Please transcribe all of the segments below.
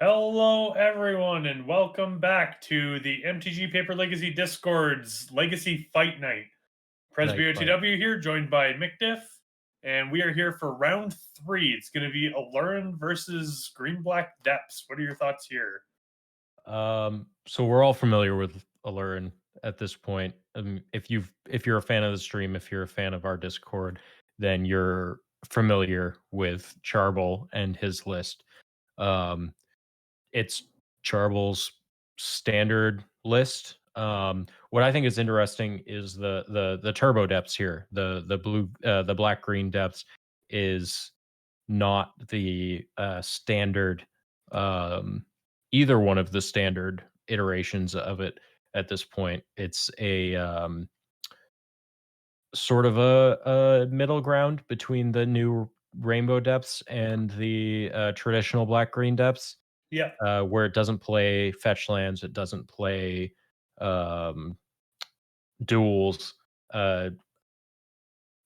Hello, everyone, and welcome back to the MTG Paper Legacy Discord's Legacy Fight Night. Night fight. PresbyOTW here, joined by McDiff, and we are here for round 3. It's going to be Aluren versus Green Black Depths. What are your thoughts here? So we're all familiar with Aluren at this point. If you're a fan of the stream, if you're a fan of our Discord, then you're familiar with Charbel and his list. Um, it's Charbel's standard list. What I think is interesting is the turbo depths here. The black green depths is not the standard either one of the standard iterations of it at this point. It's a sort of a middle ground between the new rainbow depths and the traditional black green depths, Yeah. where it doesn't play fetch lands, it doesn't play um, duels. Uh,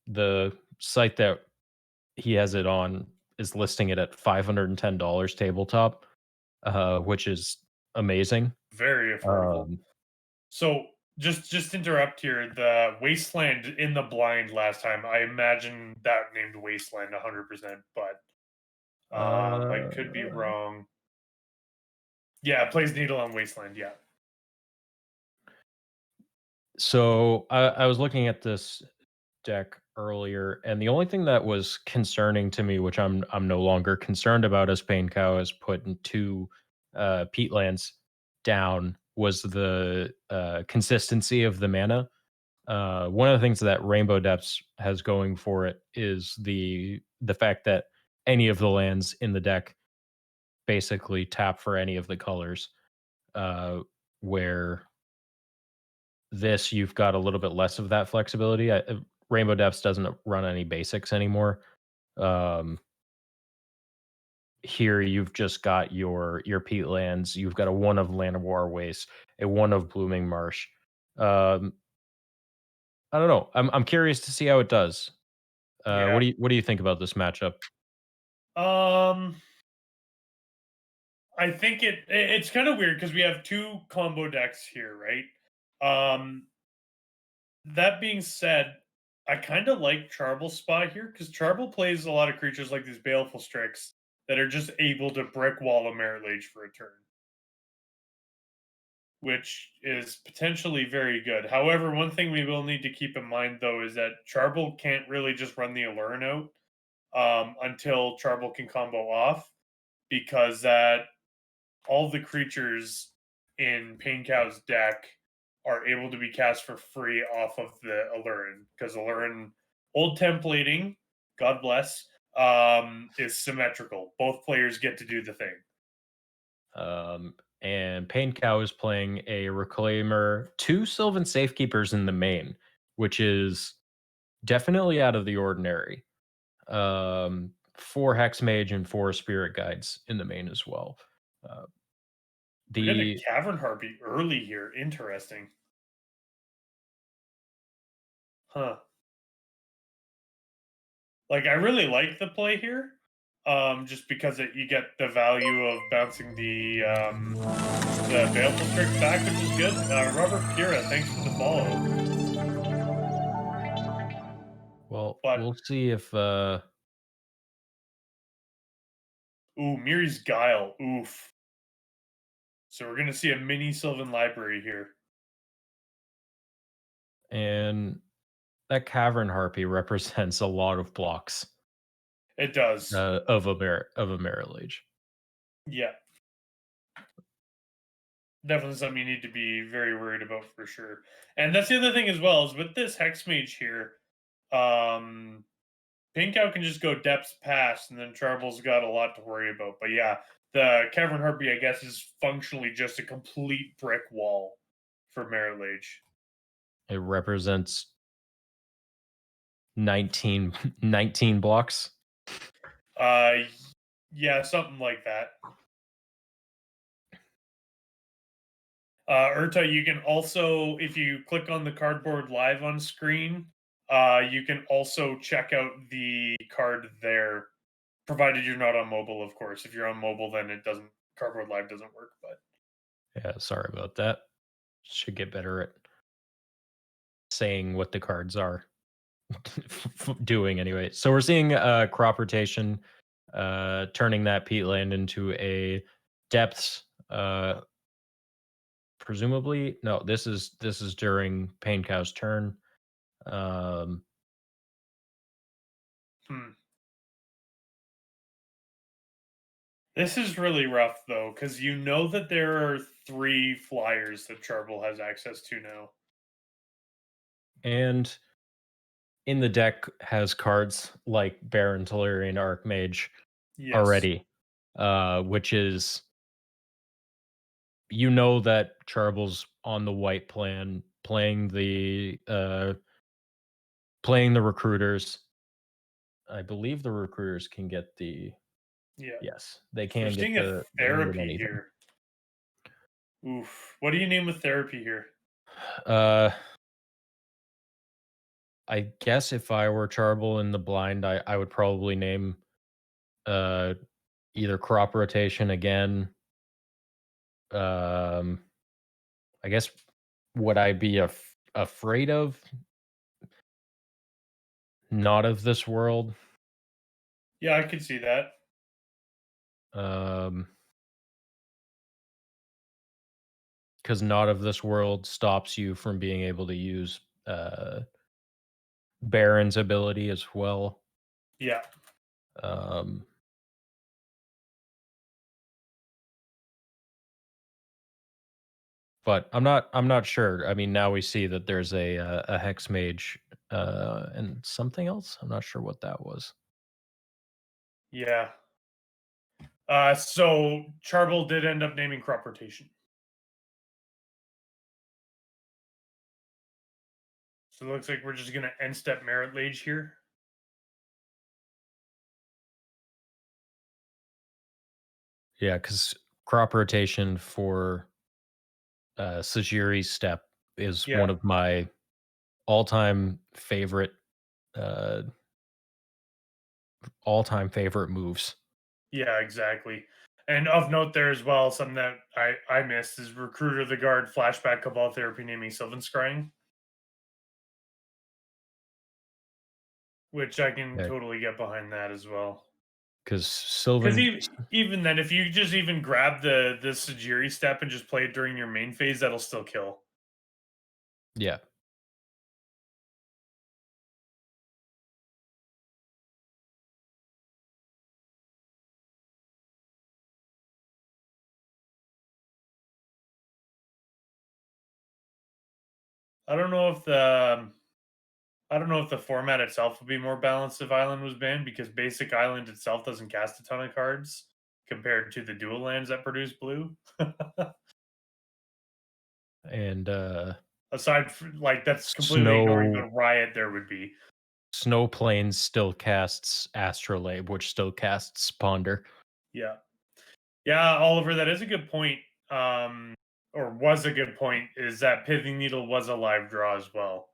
the site that he has it on is listing it at $510 tabletop, which is amazing. Very affordable. Um, So, just interrupt here. The Wasteland in the blind last time, I imagine that named Wasteland 100%, but I could be uh, wrong. Yeah, it plays Needle on Wasteland, yeah. so I was looking at this deck earlier, and the only thing that was concerning to me, which I'm no longer concerned about, as Pain Cow has put in two peatlands down, was the consistency of the mana. One of the things that Rainbow Depths has going for it is the fact that any of the lands in the deck basically tap for any of the colors. Where this, you've got a little bit less of that flexibility. Rainbow Depths doesn't run any basics anymore. Um, Here you've just got your peatlands. You've got a one of Llanowar Waste, a one of Blooming Marsh. Um, I don't know. I'm curious to see how it does. Yeah. What do you think about this matchup? Um, I think it's kind of weird because we have two combo decks here, right? Um, that being said, I kind of like Charbel's spot here because Charbel plays a lot of creatures like these Baleful Strix that are just able to brick wall a Merit Lage for a turn, which is potentially very good. However, one thing we will need to keep in mind though is that Charbel can't really just run the Aluren out until Charbel can combo off because that all the creatures in Pain Cow's deck are able to be cast for free off of the Aluren because Aluren old templating, God bless, is symmetrical. Both players get to do the thing. And Pain Cow is playing a Reclaimer, two Sylvan Safekeepers in the main, which is definitely out of the ordinary. Four Hex Mage and four Spirit Guides in the main as well. Uh, We're getting the a Cavern Harpy early here. Interesting. Huh. Like, I really like the play here, just because you get the value of bouncing the Baleful Strix back, which is good. Robert Pira, thanks for the follow. well, But we'll see if ooh, Miri's Guile. Oof. So we're gonna see a mini Sylvan Library here. and that Cavern Harpy represents a lot of blocks It does. of a Merit Lage. Yeah. Definitely something you need to be very worried about for sure. And that's the other thing as well, is with this Hex Mage here, um Pink Cow can just go depths past, and then Charbel's got a lot to worry about. But yeah, the Cavern Harpy, I guess, is functionally just a complete brick wall for Merit Lage. It represents 19 blocks. Uh, yeah, something like that. Urta, you can also, if you click on the cardboard live on screen, you can also check out the card there, provided you're not on mobile, of course. If you're on mobile, then it doesn't Cardboard Live doesn't work, but Yeah, sorry about that. Should get better at saying what the cards are doing anyway. So we're seeing crop rotation, turning that peat land into a depths. Presumably, no. This is during Pain Cow's turn. Um, hmm. This is really rough though, because you know that there are 3 flyers that Charbel has access to now. and in the deck has cards like Baron Tolarian Archmage Yes. already, which is, you know, that Charbel's on the white plan playing the recruiters. I believe the recruiters can get the, Yeah. yes, they So we're can get seeing a the land in therapy anything. here. Oof. What do you name with therapy here? Uh, I guess if I were Charbel in the blind, I would probably name uh either crop rotation again. Um, I guess, would I be afraid of not of this world? Yeah, I could see that. Um, because not of this world stops you from being able to use Baron's ability as well. Yeah. Um, but I'm not sure. I mean, now we see that there's a hex mage and something else. I'm not sure what that was. Yeah. So Charbel did end up naming crop rotation. So it looks like we're just gonna end step merit lage here. Yeah, because crop rotation for Sajiri's step is Yeah. one of my all-time favorite uh all-time favorite moves. Yeah, exactly. And of note there as well, something that I missed is Recruiter the Guard flashback Cabal Therapy naming Sylvan Scrying, which I can Yeah, totally get behind that as well. because Because Sylvan, even then, if you just even grab the Sajiri step and just play it during your main phase, that'll still kill. yeah, I don't know if the I don't know if the format itself would be more balanced if Island was banned because basic Island itself doesn't cast a ton of cards compared to the dual lands that produce blue. and Aside from like that's completely ignoring the Snow riot there would be. Snow Plains still casts Astrolabe, which still casts Ponder. Yeah. Yeah, Oliver, that is a good point. Or was a good point, is that Pithing Needle was a live draw as well.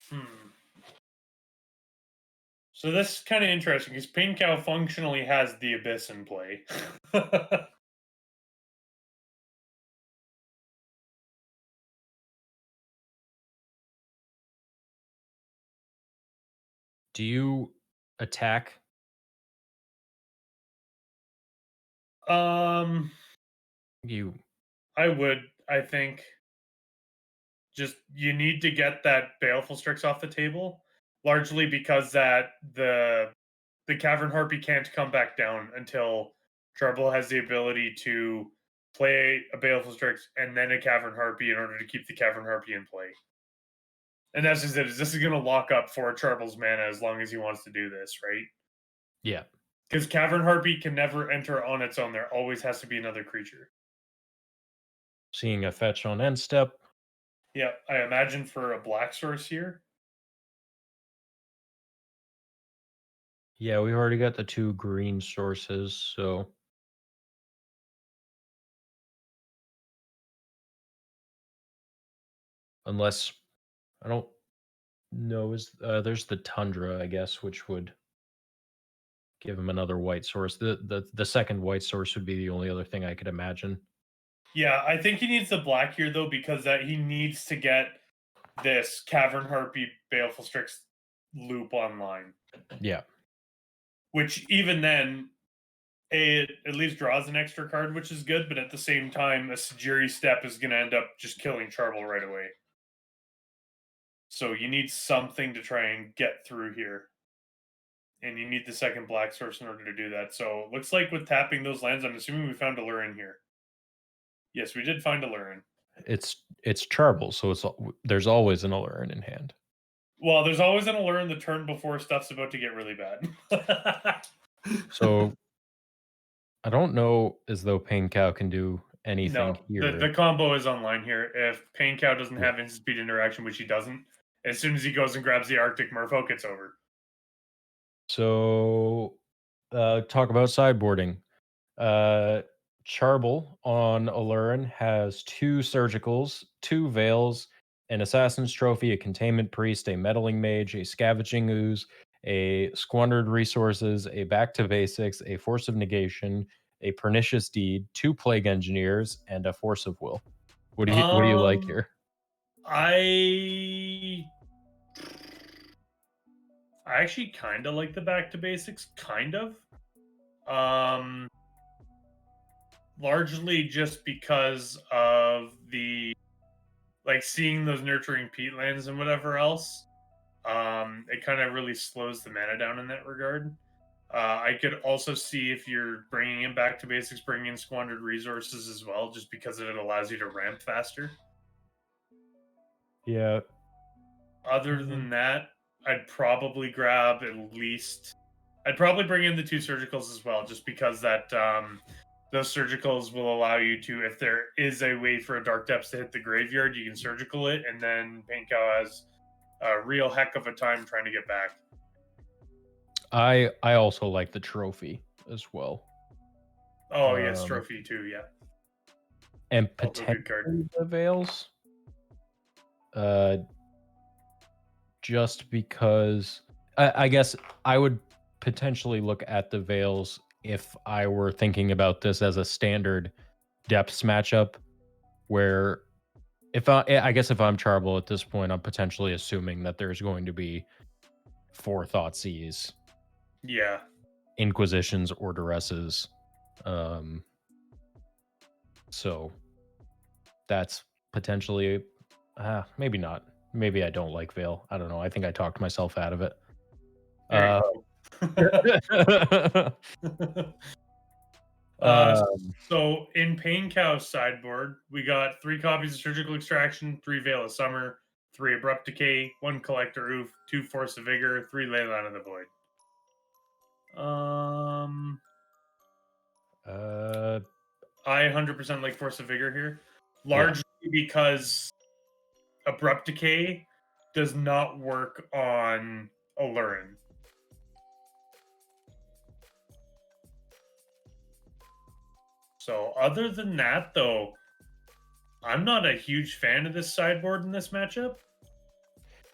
Hmm. So this is kind of interesting because Pain Cow functionally has the Abyss in play. Do you attack? um, You I would, I think, just you need to get that Baleful Strix off the table, largely because that the Cavern Harpy can't come back down until Trouble has the ability to play a Baleful Strix and then a Cavern Harpy in order to keep the Cavern Harpy in play. And that's just it. This is going to lock up for Trouble's mana as long as he wants to do this, right? Yeah, Because Cavern Harpy can never enter on its own. There always has to be another creature. seeing a fetch on end step. Yeah, I imagine for a black source here. Yeah, we've already got the two green sources, so unless I don't know. Is there's the Tundra, I guess, which would give him another white source. The second white source would be the only other thing I could imagine. Yeah, I think he needs the black here though because that he needs to get this Cavern Harpy Baleful Strix loop online. Yeah. Which even then, it at least draws an extra card, which is good. But at the same time, a Sajiri step is going to end up just killing Charble right away. So you need something to try and get through here. And you need the second black source in order to do that. So it looks like with tapping those lands, I'm assuming we found Aluren here. Yes, we did find Aluren. It's Charble, so there's always an Aluren in hand. Well, there's always an Aluren the turn before stuff's about to get really bad. So I don't know as though Pain Cow can do anything No, here. the combo is online here. If Pain Cow doesn't Yeah. have instant speed interaction, which he doesn't, as soon as he goes and grabs the Arctic Merfolk, it's over. So talk about sideboarding. Charble on Aluren has 2 surgicals, 2 veils, an assassin's trophy, a containment priest, a meddling mage, a scavenging ooze, a squandered resources, a back to basics, a force of negation, a pernicious deed, 2 plague engineers, and a force of will. What do you like here? I actually kind of like the back to basics, kind of. Largely just because of the seeing those nurturing peatlands and whatever else. It kind of really slows the mana down in that regard. I could also see if you're bringing in back to basics, bringing in squandered resources as well, just because it allows you to ramp faster. Yeah. Other than that, I'd probably grab at least. I'd probably bring in the 2 surgicals as well, just because that those surgicals will allow you to, if there is a way for a Dark Depths to hit the graveyard, you can surgical it, and then Pain Cow has a real heck of a time trying to get back. I also like the trophy as well. Oh yes, trophy too, yeah. And Also a good potentially card. the veils. Just because I guess I would potentially look at the veils if I were thinking about this as a standard depths matchup, where I guess if I'm Charble at this point, I'm potentially assuming that there's going to be 4 Thoughtseize, Yeah. Inquisitions, or Duresses. So that's potentially maybe not. Maybe I don't like Veil. I don't know. I think I talked myself out of it. There you go. So in Pain Cow's sideboard, we got 3 copies of Surgical Extraction, 3 Veil of Summer, 3 Abrupt Decay, 1 Collector Oof, 2 Force of Vigor, 3 Leyline of the Void. I 100% like Force of Vigor here, largely because Abrupt Decay does not work on Aluren. So other than that, though, I'm not a huge fan of this sideboard in this matchup.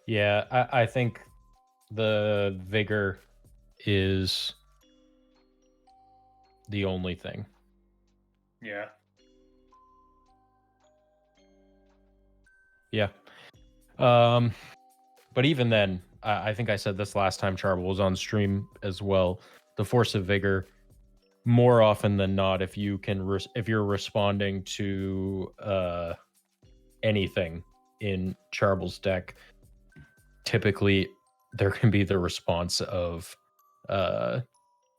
Yeah, I think the Vigor is the only thing. Yeah. Yeah. But even then, I think I said this last time Charble was on stream as well. The Force of Vigor, more often than not, if you can, if you're responding to anything in Charble's deck, typically there can be the response of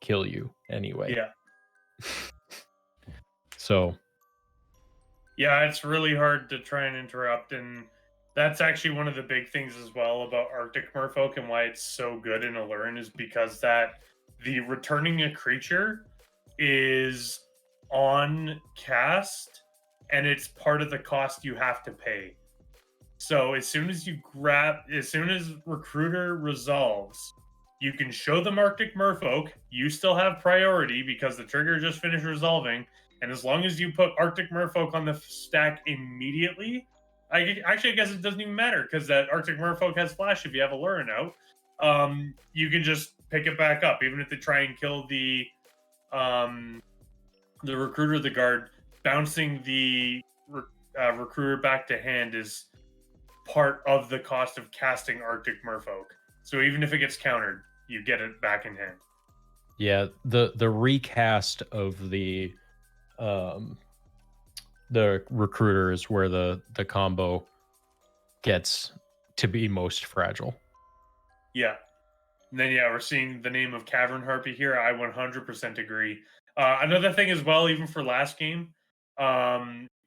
kill you anyway. Yeah. So yeah, it's really hard to try and interrupt, and that's actually one of the big things as well about Arctic Merfolk and why it's so good in Aluren is because that the returning a creature is on cast and it's part of the cost you have to pay. So as soon as Recruiter resolves, you can show them Arctic Merfolk. You still have priority because the trigger just finished resolving. And as long as you put Arctic Merfolk on the stack immediately, Actually, I guess it doesn't even matter because that Arctic Merfolk has flash. If you have Aluren out, you can just pick it back up, even if they try and kill um, the recruiter of the guard. Bouncing the recruiter back to hand is part of the cost of casting Arctic Merfolk. So even if it gets countered, you get it back in hand. Yeah, the recast of the recruiter is where the combo gets to be most fragile. Yeah. And then, yeah, we're seeing the name of Cavern Harpy here. I 100% agree. Another thing as well, even for last game,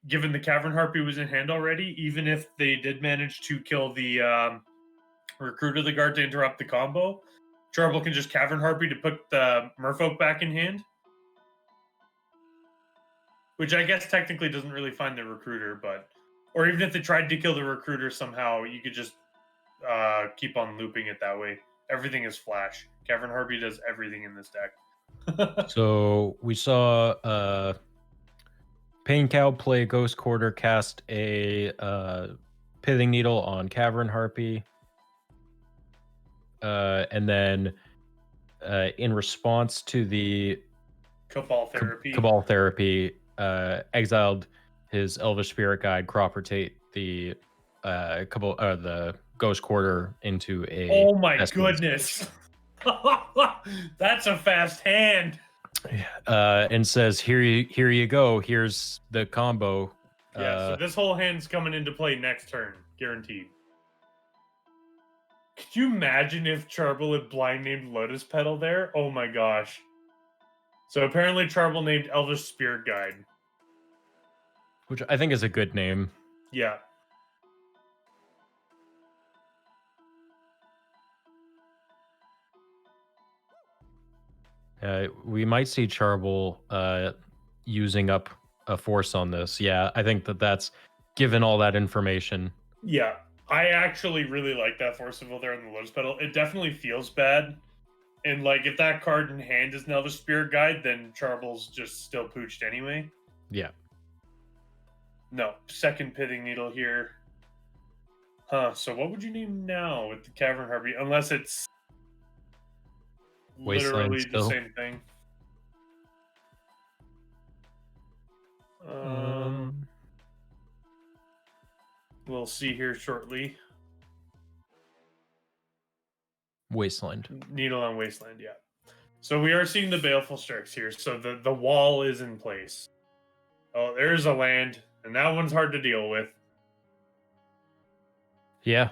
given the Cavern Harpy was in hand already, even if they did manage to kill the Recruit of the Guard to interrupt the combo, Charbel can just Cavern Harpy to put the Merfolk back in hand. Which I guess technically doesn't really find the Recruiter, but... Or even if they tried to kill the Recruiter somehow, you could just keep on looping it that way. Everything is flash. Cavern Harpy does everything in this deck. So we saw Pain Cow play Ghost Quarter, cast a Pithing Needle on Cavern Harpy. And then in response to the Cabal Therapy. Cabal Therapy, exiled his Elvish Spirit Guide, crop rotate the the Ghost Quarter into a... Oh my goodness. That's a fast hand. And says, here you go. Here's the combo. Yeah, so this whole hand's coming into play next turn, guaranteed. Could you imagine if Charbel had blind named Lotus Petal there? Oh my gosh. So apparently Charbel named Elvish Spirit Guide. Which I think is a good name. Yeah. We might see Charbel using up a force on this. Yeah, I think that's given all that information. Yeah, I actually really like that Forcible there in the Lotus Petal. It definitely feels bad. And like if that card in hand is an Elvish Spirit Guide, then Charbel's just still pooched anyway. Yeah. No, second Pithing Needle here. Huh, so what would you name now with the Cavern Harpy? Unless it's Wasteland literally still. the same thing. We'll see here shortly. Wasteland. Needle on Wasteland, yeah. So we are seeing the Baleful Strix here. So the wall is in place. Oh, there's a land, and that one's hard to deal with. Yeah.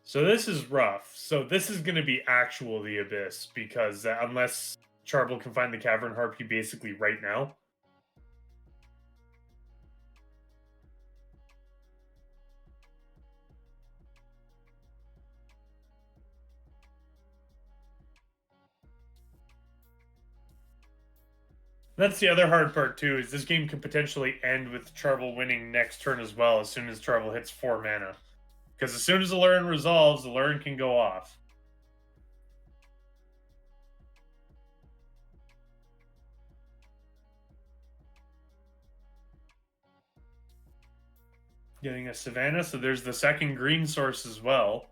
So this is rough. So this is going to be actual the Abyss, because unless Charbel can find the Cavern Harpy basically right now. That's the other hard part too, is this game could potentially end with Charbel winning next turn as well, as soon as Charbel hits 4 mana. Because as soon as Aluren resolves, Aluren can go off. Getting a Savannah, so there's the second green source as well.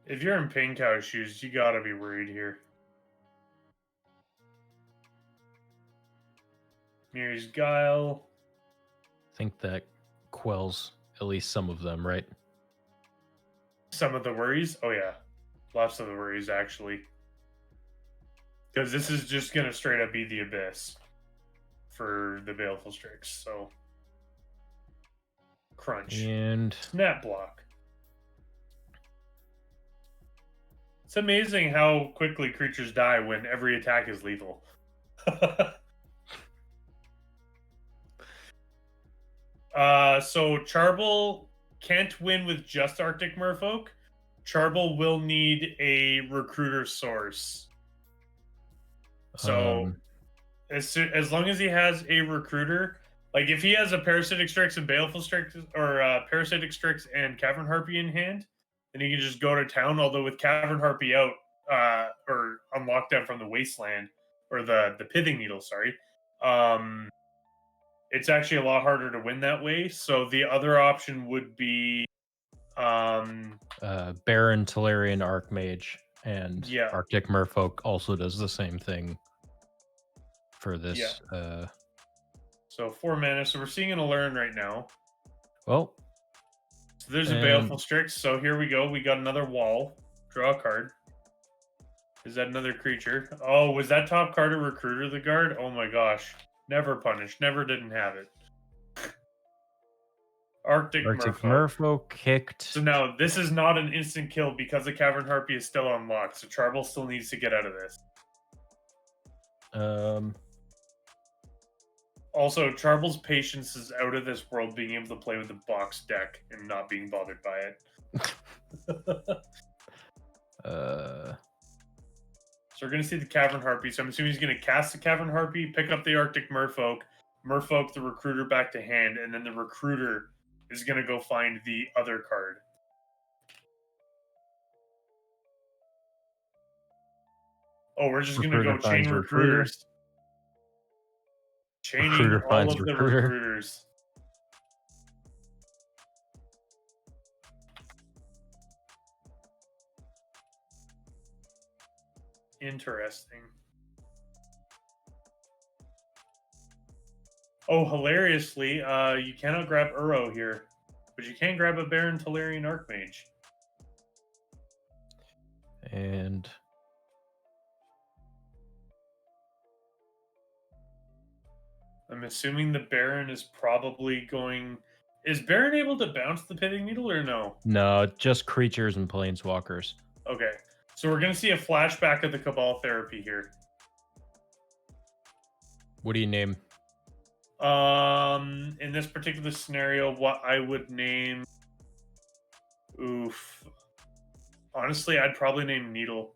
If you're in Pain Cow shoes, you gotta be worried here. Mirror's Guile. I think that quells at least some of them, right? Some of the worries? Oh yeah. Lots of the worries, actually. Because this is just going to straight up be the Abyss for the Baleful Strix, so... Crunch. And... Snap Block. It's amazing how quickly creatures die when every attack is lethal. So Charbel can't win with just Arctic Merfolk. Charbel will need a recruiter source. So as long as he has a recruiter, Like if he has a Parasitic Strix and Baleful Strix, or Parasitic Strix and Cavern Harpy in hand, then he can just go to town. Although with Cavern Harpy out, or on lockdown from the Wasteland, or the Pithing Needle, sorry, it's actually a lot harder to win that way. So the other option would be, Baron, Talarian, Archmage, and yeah, Arctic Merfolk also does the same thing for yeah. this. So 4 mana. So we're seeing an Aluren right now. Well, So there's a Baleful and Strix. So here we go. We got another wall. Draw a card. Is that another creature? Oh, was that top card a Recruiter the guard? Oh my gosh. Never punished. Never didn't have it. Arctic Arctic Merfolk. Merfolk kicked. So now this is not an instant kill because the Cavern Harpy is still unlocked. So Charbel still needs to get out of this. Also, Charbel's patience is out of this world, being able to play with the box deck and not being bothered by it. So we're going to see the Cavern Harpy. So I'm assuming he's going to cast the Cavern Harpy, pick up the Arctic Merfolk, Merfolk the Recruiter back to hand, and then the Recruiter is going to go find the other card. Oh, we're just going to go chain recruiters. Chaining Recruiter all finds of the recruiter. recruiters. Interesting. Oh, hilariously, you cannot grab Uro here, but you can grab a Baron Talarian Archmage. And I'm assuming the Baron is probably going... Is Baron able to bounce the Pithing Needle or no? no, just creatures and planeswalkers. Okay, so we're going to see a flashback of the Cabal Therapy here. What do you name? In this particular scenario, what I would name... Oof. Honestly, I'd probably name Needle.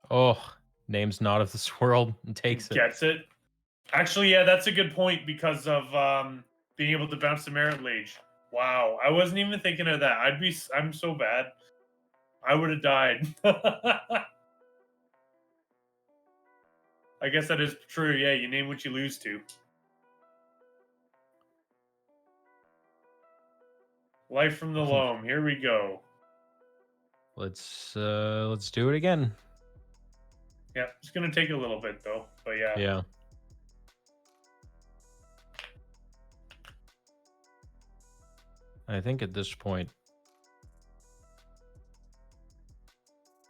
Oh, name's not of this world and takes it. Gets it. Actually, yeah, that's a good point because of being able to bounce the Merit Lage. Wow, I wasn't even thinking of that. I'm so bad. I would have died. I guess that is true. Yeah, you name what you lose to. Life from the Loam. Here we go. Let's do it again. Yeah, it's gonna take a little bit though, but yeah. Yeah. I think at this point.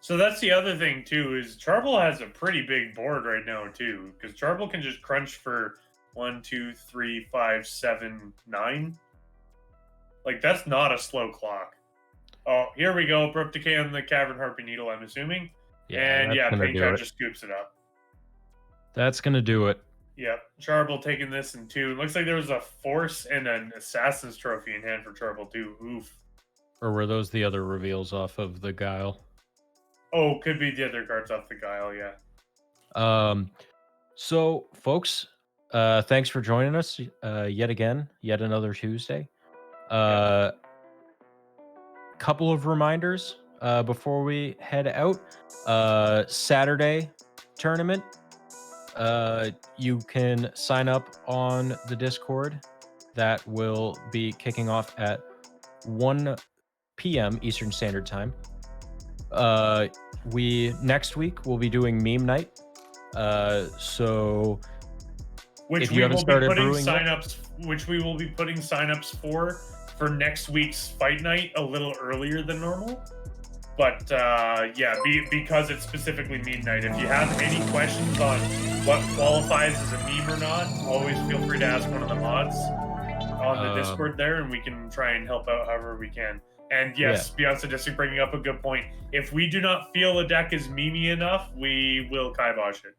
So that's the other thing too, is Charbel has a pretty big board right now too, because Charbel can just crunch for 1, 2, 3, 5, 7, 9. Like that's not a slow clock. Oh, here we go. Brook Decay on the Cavern Harpy Needle, I'm assuming. Yeah, and yeah, Paintcat just scoops it up. That's gonna do it. Yep. Charbel taking this in 2. It looks like there was a Force and an Assassin's Trophy in hand for Charbel too. Oof. Or were those the other reveals off of the Guile? Oh, could be the other cards off the Guile, yeah. So folks, thanks for joining us yet again, yet another Tuesday. Couple of reminders before we head out. Saturday tournament. You can sign up on the Discord. That will be kicking off at 1 p.m. Eastern Standard Time. Next week we'll be doing meme night. So which if you haven't started brewing signups, which we will be putting signups for next week's fight night a little earlier than normal. But yeah, because it's specifically meme night. If you have any questions on what qualifies as a meme or not, always feel free to ask one of the mods on the Discord there, and we can try and help out however we can. And yes, Beyond Sadistic bringing up a good point. If we do not feel a deck is memey enough, we will kibosh it.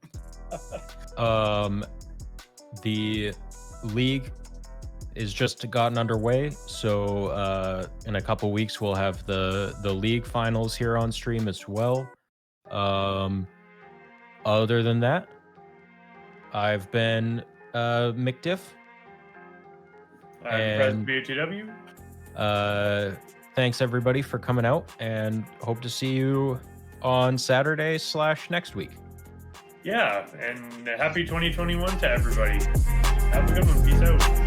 The league is just gotten underway, so in a couple weeks we'll have the league finals here on stream as well. Other than that, I've been McDiff. I'm President And BOTW. thanks everybody for coming out, and hope to see you on Saturday / next week. Yeah, and happy 2021 to everybody. Have a good one. Peace out.